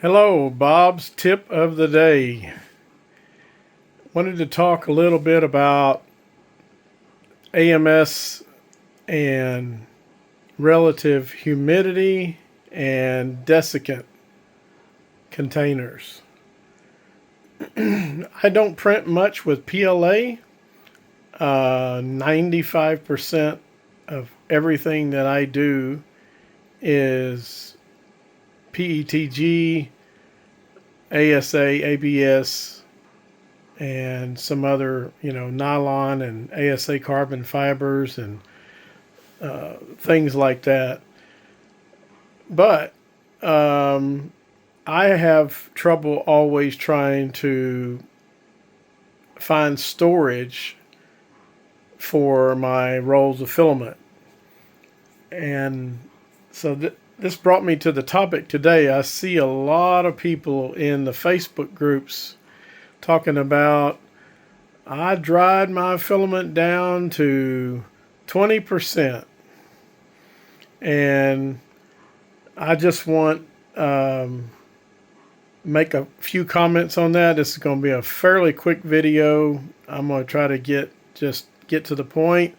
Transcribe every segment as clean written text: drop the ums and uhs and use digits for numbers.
Hello, Bob's tip of the day. Wanted to talk a little bit about AMS and relative humidity and desiccant containers. I don't print much with PLA. 95% of everything that I do is PETG, ASA, ABS, and some other, nylon and ASA carbon fibers and things like that. But I have trouble always trying to find storage for my rolls of filament. And so this brought me to the topic today. I see a lot of people in the Facebook groups talking about, I dried my filament down to 20%. And I just want make a few comments on that. This is going to be a fairly quick video. I'm going to try to get to the point.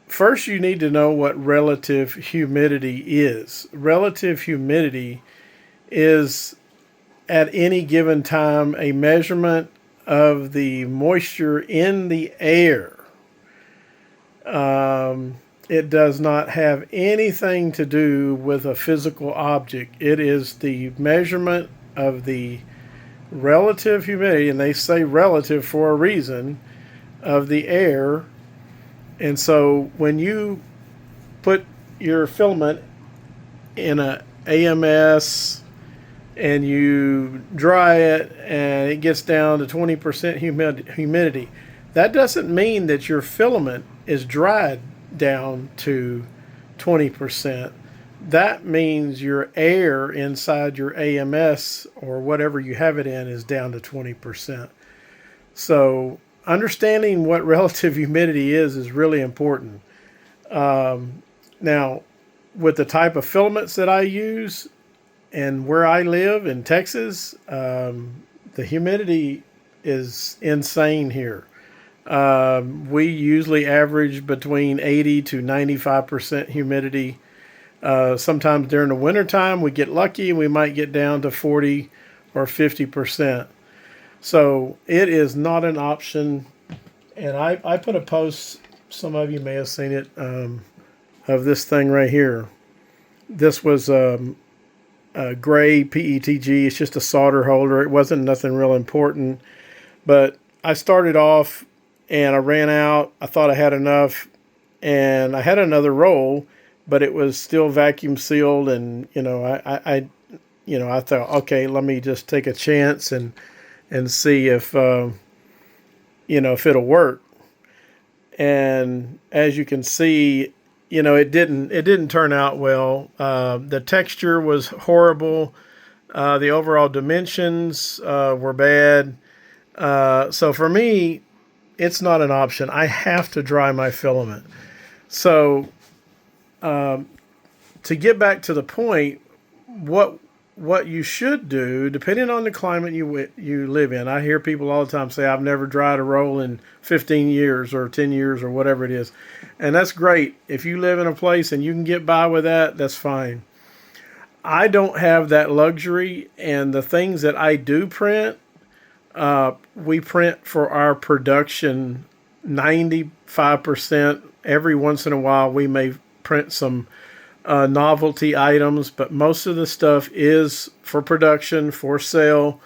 First, you need to know what relative humidity is. Relative humidity is at any given time a measurement of the moisture in the air. It does not have anything to do with a physical object. It is the measurement of the relative humidity, and they say relative for a reason, of the air. And so when you put your filament in a AMS and you dry it and it gets down to 20% humidity, that doesn't mean that your filament is dried down to 20%. That means your air inside your AMS or whatever you have it in is down to 20%. So understanding what relative humidity is really important. Now, with the type of filaments that I use and where I live in Texas, the humidity is insane here. We usually average between 80 to 95% humidity. Sometimes during the wintertime, we get lucky and we might get down to 40 or 50%. So it is not an option. And I put a post, some of you may have seen it, of this thing right here. This was a gray PETG. It's just a solder holder. It wasn't nothing real important. But I started off and I ran out. I thought I had enough. And I had another roll, but it was still vacuum sealed. And, I thought, okay, let me just take a chance and see if it'll work. And as you can see, it didn't turn out well. The texture was horrible. The overall dimensions were bad. So for me, it's not an option. I have to dry my filament. So to get back to the point, what you should do, depending on the climate you live in. I hear people all the time say, I've never dried a roll in 15 years or 10 years or whatever it is. And that's great. If you live in a place and you can get by with that, that's fine. I don't have that luxury, and the things that I do print, we print for our production 95%. Every once in a while, we may print some novelty items, but most of the stuff is for production, for sale,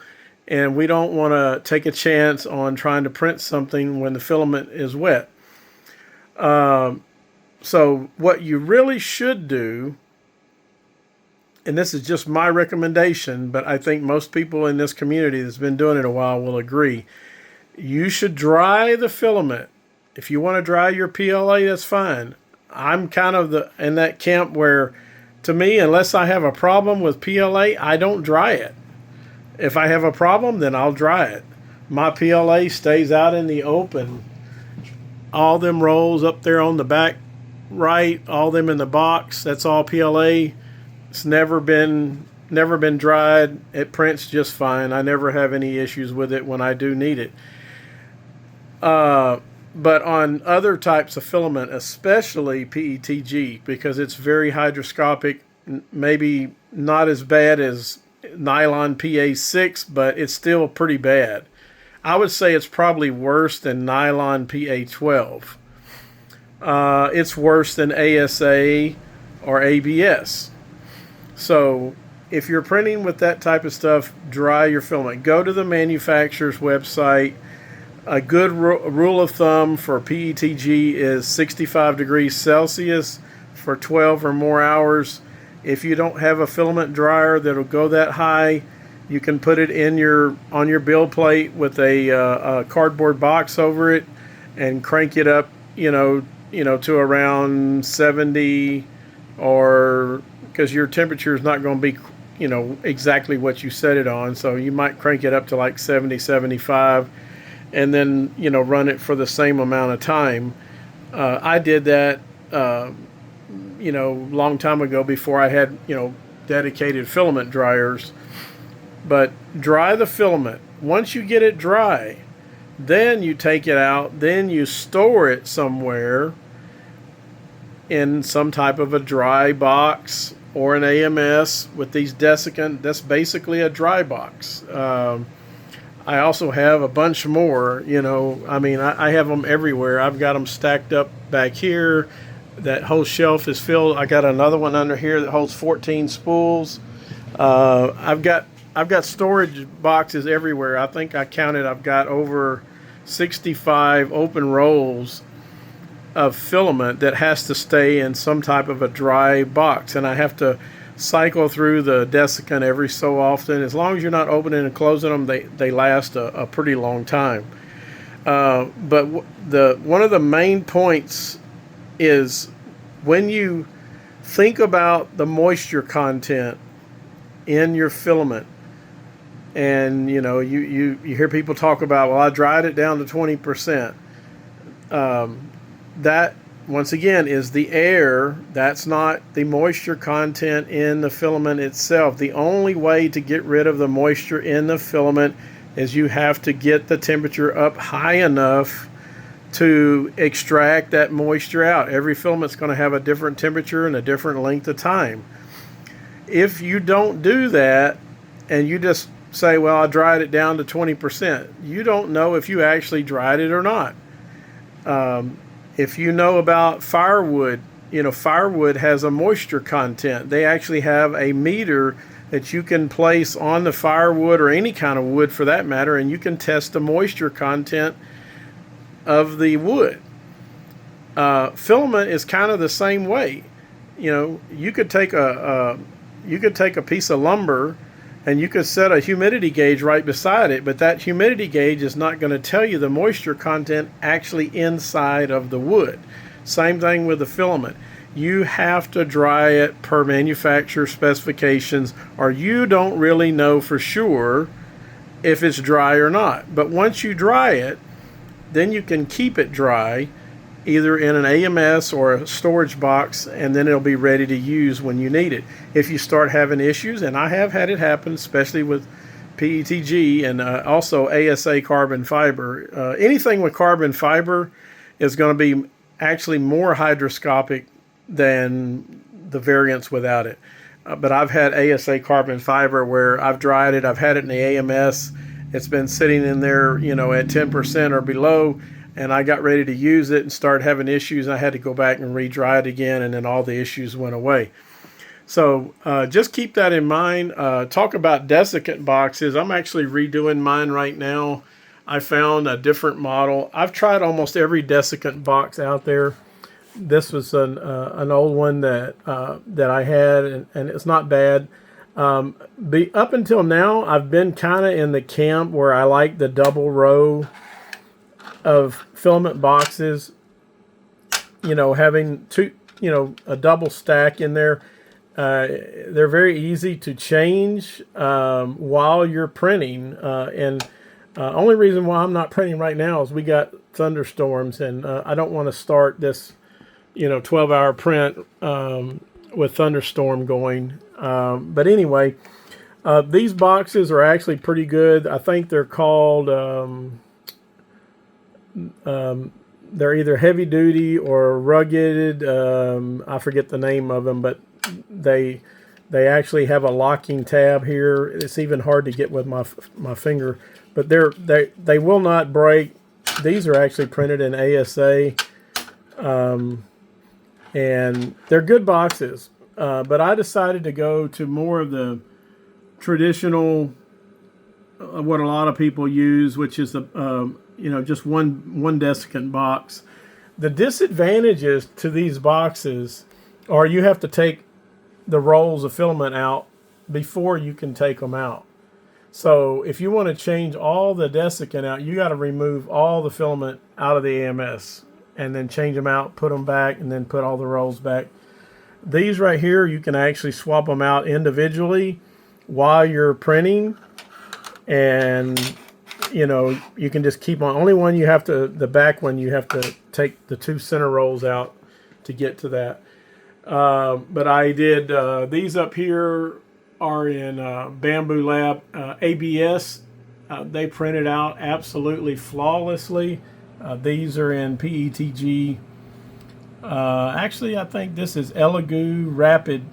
and we don't want to take a chance on trying to print something when the filament is wet. So what you really should do, and this is just my recommendation, but I think most people in this community that's been doing it a while will agree, you should dry the filament. If you want to dry your PLA, that's fine. I'm kind of in that camp where, to me, unless I have a problem with PLA, I don't dry it. If I have a problem, then I'll dry it. My PLA stays out in the open. All them rolls up there on the back right, all them in the box, that's all PLA. It's never been dried. It prints just fine. I never have any issues with it when I do need it. But on other types of filament, especially PETG, because it's very hygroscopic, maybe not as bad as nylon PA6, but it's still pretty bad. I would say it's probably worse than nylon PA12. It's worse than ASA or ABS. So if you're printing with that type of stuff, dry your filament. Go to the manufacturer's website. A good rule of thumb for PETG is 65 degrees Celsius for 12 or more hours. If you don't have a filament dryer that'll go that high, you can put it in on your build plate with a cardboard box over it and crank it up, to around 70, or because your temperature is not going to be, exactly what you set it on. So you might crank it up to like 70, 75, and then, run it for the same amount of time. I did that, long time ago before I had, dedicated filament dryers. But dry the filament. Once you get it dry, then you take it out, then you store it somewhere in some type of a dry box or an AMS with these Desiccant. That's basically a dry box. I also have a bunch more, I have them everywhere. I've got them stacked up back here. That whole shelf is filled. I got another one under here that holds 14 spools. I've got storage boxes everywhere. I think I counted, I've got over 65 open rolls of filament that has to stay in some type of a dry box, and I have to cycle through the Desiccant every so often. As long as you're not opening and closing them, they last a pretty long time. But one of the main points is when you think about the moisture content in your filament, and you hear people talk about, well, I dried it down to 20%. That, once again, is the air. That's not the moisture content in the filament itself. The only way to get rid of the moisture in the filament is you have to get the temperature up high enough to extract that moisture out. Every filament's going to have a different temperature and a different length of time. If you don't do that and you just say, well, I dried it down to 20%, you don't know if you actually dried it or not. If you know about firewood, firewood has a moisture content. They actually have a meter that you can place on the firewood, or any kind of wood for that matter, and you can test the moisture content of the wood. Filament is kind of the same way. You could take a piece of lumber and you could set a humidity gauge right beside it, but that humidity gauge is not going to tell you the moisture content actually inside of the wood. Same thing with the filament. You have to dry it per manufacturer specifications, or you don't really know for sure if it's dry or not. But once you dry it, then you can keep it dry either in an AMS or a storage box, and then it'll be ready to use when you need it. If you start having issues, and I have had it happen, especially with PETG and also ASA carbon fiber. Anything with carbon fiber is going to be actually more hygroscopic than the variants without it. But I've had ASA carbon fiber where I've dried it, I've had it in the AMS, it's been sitting in there, at 10% or below, and I got ready to use it and started having issues. I had to go back and re-dry it again, and then all the issues went away. So just keep that in mind. Talk about Desiccant boxes. I'm actually redoing mine right now. I found a different model. I've tried almost every Desiccant box out there. This was an old one that I had, and it's not bad. Up until now, I've been kind of in the camp where I like the double row of filament boxes, having two, a double stack in there. They're very easy to change while you're printing, and only reason why I'm not printing right now is we got thunderstorms, and I don't want to start this 12-hour print with thunderstorm going. But anyway, these boxes are actually pretty good. I think they're called, they're either heavy duty or rugged. I forget the name of them, but they actually have a locking tab here. It's even hard to get with my finger, but they will not break. These are actually printed in ASA, and they're good boxes. But I decided to go to more of the traditional, what a lot of people use, which is the just one desiccant box. The disadvantages to these boxes are you have to take the rolls of filament out before you can take them out. So if you want to change all the desiccant out, you got to remove all the filament out of the AMS and then change them out, put them back, and then put all the rolls back. These right here, you can actually swap them out individually while you're printing, and you can just keep on. Only one you have to, the back one, you have to take the 2 center rolls out to get to that. But I did, these up here are in Bamboo Lab ABS. They printed out absolutely flawlessly. These are in PETG. Actually, I think this is Elegoo Rapid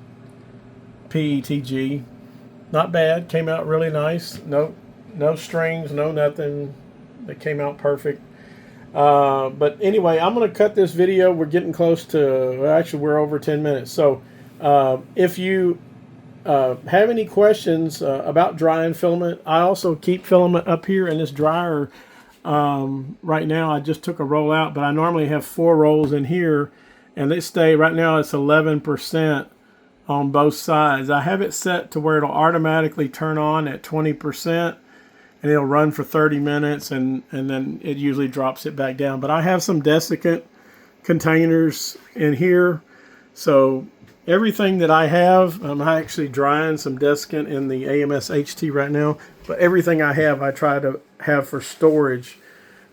PETG. Not bad. Came out really nice. No strings, no nothing. They came out perfect. But anyway, I'm going to cut this video. We're getting close to, well, actually, we're over 10 minutes. So if you have any questions about drying filament, I also keep filament up here in this dryer. Right now, I just took a roll out, but I normally have 4 rolls in here, and they stay, right now it's 11% on both sides. I have it set to where it'll automatically turn on at 20%. And it'll run for 30 minutes, and then it usually drops it back down. But I have some desiccant containers in here. So everything that I have, I'm actually drying some desiccant in the AMS HT right now. But everything I have, I try to have for storage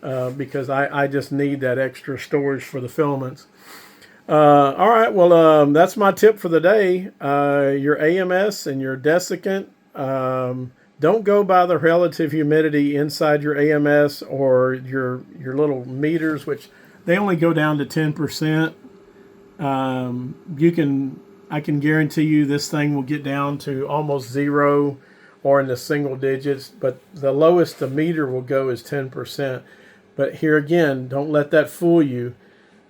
because I just need that extra storage for the filaments. All right, well, that's my tip for the day. Your AMS and your desiccant. Don't go by the relative humidity inside your AMS or your little meters, which they only go down to 10%. I can guarantee you this thing will get down to almost 0 or in the single digits, but the lowest the meter will go is 10%. But here again, don't let that fool you.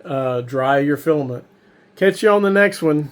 Dry your filament. Catch you on the next one.